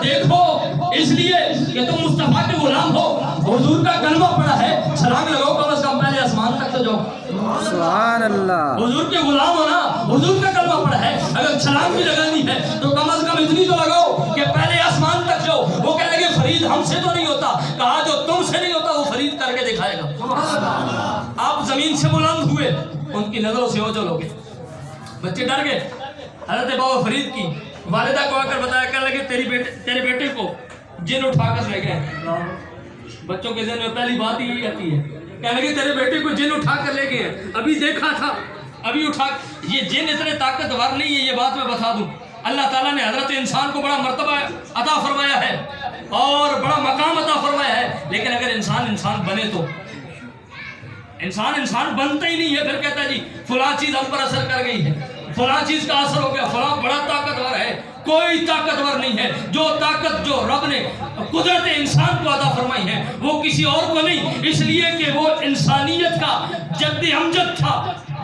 देखो इसलिए कि तुम मुस्तफा के गुलाम हो, हुजूर का कलमा पड़ा है, छलांग लगाओ कम से कम पहले आसमान तक तो जाओ। सुभान अल्लाह। हुजूर के गुलाम हो ना, हुजूर का कलमा पड़ा है, अगर छलांग भी लगानी है तो कम से कम इतनी तो लगाओ कि पहले आसमान तक जाओ। वो कह लगे फरीद हमसे तो नहीं होता, कहा जो तुमसे नहीं होता वो फरीद करके दिखाएगा। आप जमीन से बुलंद हुए, उनकी नजरों से ओझल हो गए, बच्चे डर गए। हजरत बाबा फरीद की वालिदा को आकर बताया, कह लगे तेरे बेटे को जिन उठाकर ले गए। बच्चों के ज़हन में पहली बात ही आती है, कह लगे तेरे बेटे को जिन उठाकर ले गए, अभी देखा था, अभी उठा। ये जिन इतने ताकतवर नहीं है, ये बात मैं बता दूं। अल्लाह ताला ने हजरत इंसान को बड़ा मर्तबा अता फरमाया है और बड़ा मकाम अता फरमाया है, लेकिन अगर इंसान बने तो इंसान बनता ही नहीं है। फिर कहता है जी फलां चीज हम पर असर कर गई है, फलां चीज का असर हो गया, फलां बड़ा ताकतवर है। कोई ताकतवर नहीं है। जो ताकत जो रब ने कुदरत इंसान को अता फरमाई है वो किसी और को नहीं, इसलिए कि वो इंसानियत का जद्द अमजद था,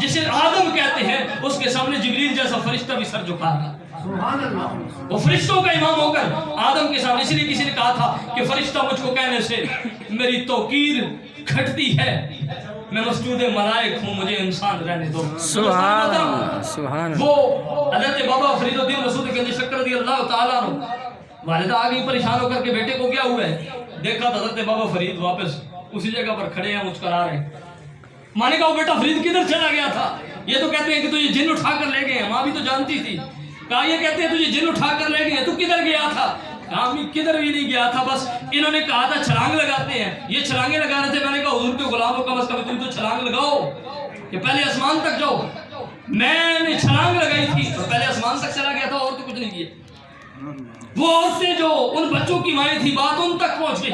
जिसे आदम कहते हैं। उसके सामने जिब्रील जैसा फरिश्ता भी सर झुका था, वो फरिश्तों का इमाम होकर आदम के सामने। इसलिए किसी ने कहा था कि फरिश्ता मुझको कहने से मेरी तौकीर घटती है, मैं मस्जूद मलाइक हूँ, मुझे इंसान रहने दो। सुभान वो हज़रत बाबा फरीदुद्दीन मसूद गंज शक्कर रज़ियल्लाहु ताला अन्हु, वालिदा आ गई परेशान होकर के बेटे को क्या हुआ है। देखा तो हज़रत बाबा फरीद वापस उसी जगह पर खड़े हैं, मुस्कुरा रहे हैं। माने कहा बेटा फरीद किधर चला गया था? ये तो कहते हैं कि तुझे जिन उठा कर ले गए, माँ भी तो जानती थी। कहा ये कहते हैं तुझे जिन उठा कर ले गए, तू किधर गया था? कहा मैं किधर भी नहीं गया था, बस इन्होंने कहा था छलांग लगाते हैं, ये छलांगे लगा रहे थे। मैंने कहा हुजूर के गुलामों का मसला, तुम तो छलांग लगाओ कि पहले आसमान तक जाओ। मैंने छलांग लगाई थी और पहले आसमान तक चला गया था, और तो कुछ नहीं किया। वो औरतें जो उन बच्चों की माएँ थी, बात उन तक पहुंच गई।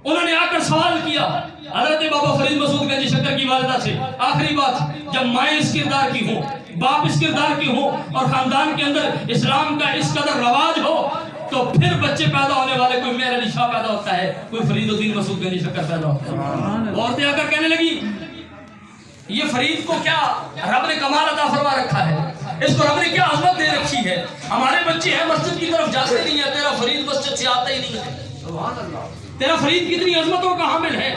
उन्होंने आकर सवाल किया हज़रत बाबा फरीद मसूद गंज शक्कर की वालिदा से, आखिरी बात, जब माएँ इस किरदार की हो, बाप इस किरदार की हो और खानदान के अंदर इस्लाम का इस कदर रवाज हो, तो फिर बच्चे पैदा होने वाले, कोई मेहर अली शाह पैदा होता है, कोई फरीदुद्दीन मसूद गंज शक्कर पैदा होता है। औरतें आकर कहने लगी ये फरीद को क्या रब ने कमाल अता फरमा रखा है, इसको रब ने क्या अज़मत दे रखी है। हमारे बच्चे हैं मस्जिद की तरफ जाते नहीं है, तेरा फरीद मस्जिद से आता ही नहीं है। तेरा फरीद कितनी अज़मतों का हामिल है।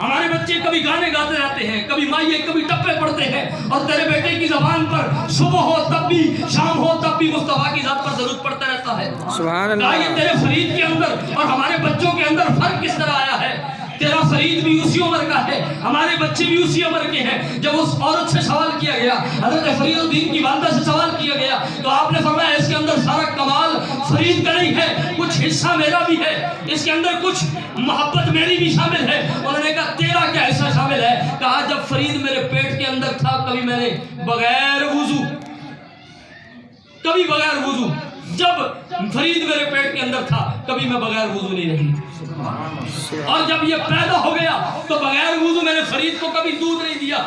हमारे बच्चे कभी गाने गाते रहते हैं, कभी माइये कभी टप्पे पढ़ते हैं, और तेरे बेटे की ज़बान पर सुबह हो तब भी, शाम हो तब भी मुस्तफा की ज़ात पर दरूद पढ़ता रहता है। सुभान अल्लाह। ये तेरे फरीद के अंदर और हमारे बच्चों के अंदर फर्क किस तरह आया है। तेरा फरीद भी उसी उम्र का है, हमारे बच्चे भी उसी उम्र के हैं। जब उस औरत से सवाल किया गया, हज़रत फरीदुद्दीन की वालिदा से सवाल किया गया, तो आपने फरमाया इसके अंदर सारा कमाल फरीद का नहीं है, कुछ हिस्सा मेरा भी है, इसके अंदर कुछ मोहब्बत मेरी भी शामिल है। उन्होंने कहा तेरा क्या हिस्सा शामिल है? कहा जब फरीद मेरे पेट के अंदर था, कभी मैंने बगैर वुजू, जब फरीद मेरे पेट के अंदर था, कभी मैं बगैर वुजू नहीं रही, और जब ये पैदा हो गया तो बगैर वुजू मैंने फरीद को कभी दूध नहीं दिया,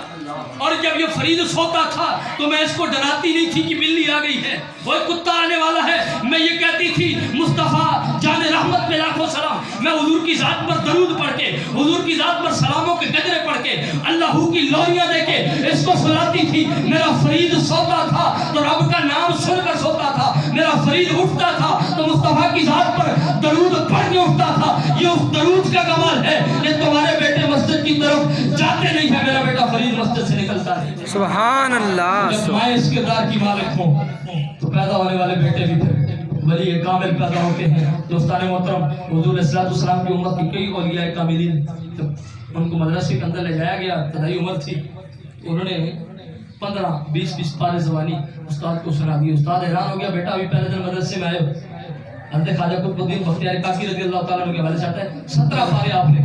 और जब ये फरीद सोता था तो मैं इसको डराती नहीं थी कि बिल्ली आ गई है, वो कुत्ता आने वाला है। मैं ये कहती थी मुस्तफ़ा जाने रहमत पे लाखों सलाम, मैं हुजूर की ज़ात पर दरूद पढ़ के, हुजूर की ज़ात पर सलामों के गजरे पढ़ के, अल्लाह की लोरियां दे के इसको सुनाती थी। मेरा फरीद सोता था तो रब का नाम सुनकर सोता था, मेरा फरीद उठता था तो मुस्तफ़ा की ज़ात पर दरूद पढ़ के उठता था। ये उस दरूद का कमाल है कि तुम्हारे बेटे मस्जिद की तरफ जाते नहीं है, मेरा बेटा फरीद मस्जिद से निकलता है। सुभान अल्लाह। जब मैं इस किरदार की मालिक हूँ तो पैदा होने वाले बेटे भी फिर वली कामिल पैदा होते हैं। दोस्तान मोहतरम, हुजूर अलैहि सलाम की उम्मत की कई औलिया कामिलीन, जब उनको मदरसे के अंदर ले जाया गया, तदाई उम्र थी, उन्होंने 15-20 पारे ज़बानी उस्ताद को सुना दी। उस्ताद हैरान हो गया, बेटा अभी पहले दिन मदरसे में आए हो, हज़रत ख्वाजा कुतुबुद्दीन बख्तियार काकी रज़ियल्लाहु ताला अन्हु के हवाले से आता है 17 पारे आपने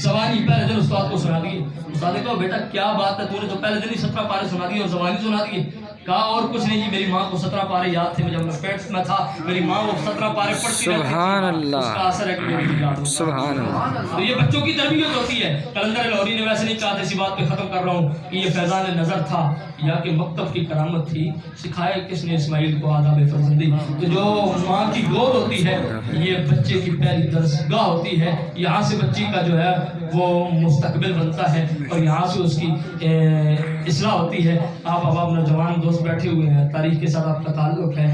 ज़बानी पहले दिन उस्ताद को सुना दिए। उस्ताद ने कहा बेटा क्या बात है, तूने तो पहले दिन ही 17 पारे सुना दिए और ज़बानी सुना दिए। कहा और कुछ नहीं जी, मेरी माँ को 17 पारे याद थे, जब मैं पेट में था मेरी माँ वो 17 पारे पढ़ती रहती थी, सुभान अल्लाह, उसका असर है कि मेरी याद हो। सुभान अल्लाह। तो ये बच्चों की तरबियत होती है। कलंदर लाहौरी ने वैसे नहीं कहा था, इसी बात पे ख़त्म कर रहा हूँ कि ये फैज़ान नज़र था या कि मकतब की करामत थी, सिखाए किसने इस्माइल को आदाब फर्जंदी। तो जो माँ की गोद होती है ये बच्चे की पहली दरसगाह होती है, यहाँ से बच्ची का जो है वो मुस्तकबिल बनता है और यहाँ से उसकी इस्लाह होती है। आप अब अपना जवान दोस्त دوست بیٹھے ہوئے ہیں, تاریخ کے ساتھ آپ کا تعلق ہے,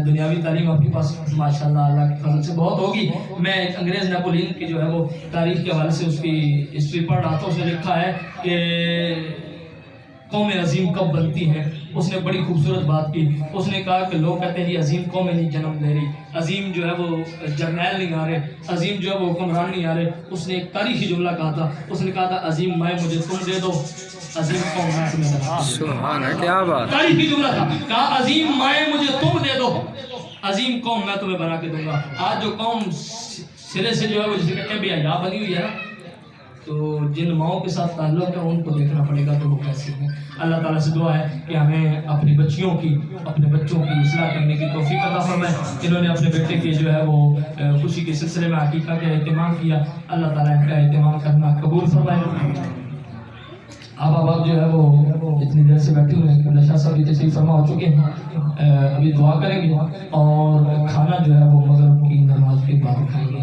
دنیاوی تعلیم آپ کے پاس ماشاءاللہ اللہ کے فضل سے بہت ہوگی. میں ایک انگریز نیپولین کی جو ہے وہ تاریخ کے حوالے سے اس کی ہسٹری پڑھ رہا تھا. اس نے لکھا ہے کہ قوم عظیم کب بنتی ہیں. اس نے بڑی خوبصورت بات کی. اس نے کہا کہ لوگ کہتے ہیں جی عظیم قومیں نہیں جنم لے رہی, عظیم جو ہے وہ جرنیل نہیں آ رہے, عظیم جو ہے وہ حکمران نہیں آ رہے. اس نے ایک تاریخی جملہ کہا تھا. اس نے کہا تھا عظیم مائیں مجھے تم دے دو, عظیم قوم میں تمہیں بنا. سبحان اللہ, کیا بات. تاریخی جملہ تھا. کہا عظیم مائیں مجھے تم دے دو, عظیم قوم میں تمہیں بنا کے دوں گا. آج جو قوم سرے سے جو ہے وہ جسے کہتے ہیں بے حیا بنی ہوئی ہے نا, تو جن ماؤں کے ساتھ تعلق ہے ان کو دیکھنا پڑے گا تو وہ کیسے ہیں. اللہ تعالیٰ سے دعا ہے کہ ہمیں اپنی بچیوں کی, اپنے بچوں کی اصلاح کرنے کی توفیق عطا فرمائے. انہوں نے اپنے بیٹے کے جو ہے وہ خوشی کے سلسلے میں عقیقہ کا اہتمام کیا. اللہ تعالیٰ ان کا اہتمام کرنا قبول فرمائے. آپ جو ہے وہ اتنی دیر سے بیٹھے ہوئے ہیں. قبلہ شاہ صاحب بھی تشریف فرما ہو چکے ہیں, ابھی دعا کریں گے اور کھانا جو ہے وہ مغرب کی نماز کے بعد کھائیں گے.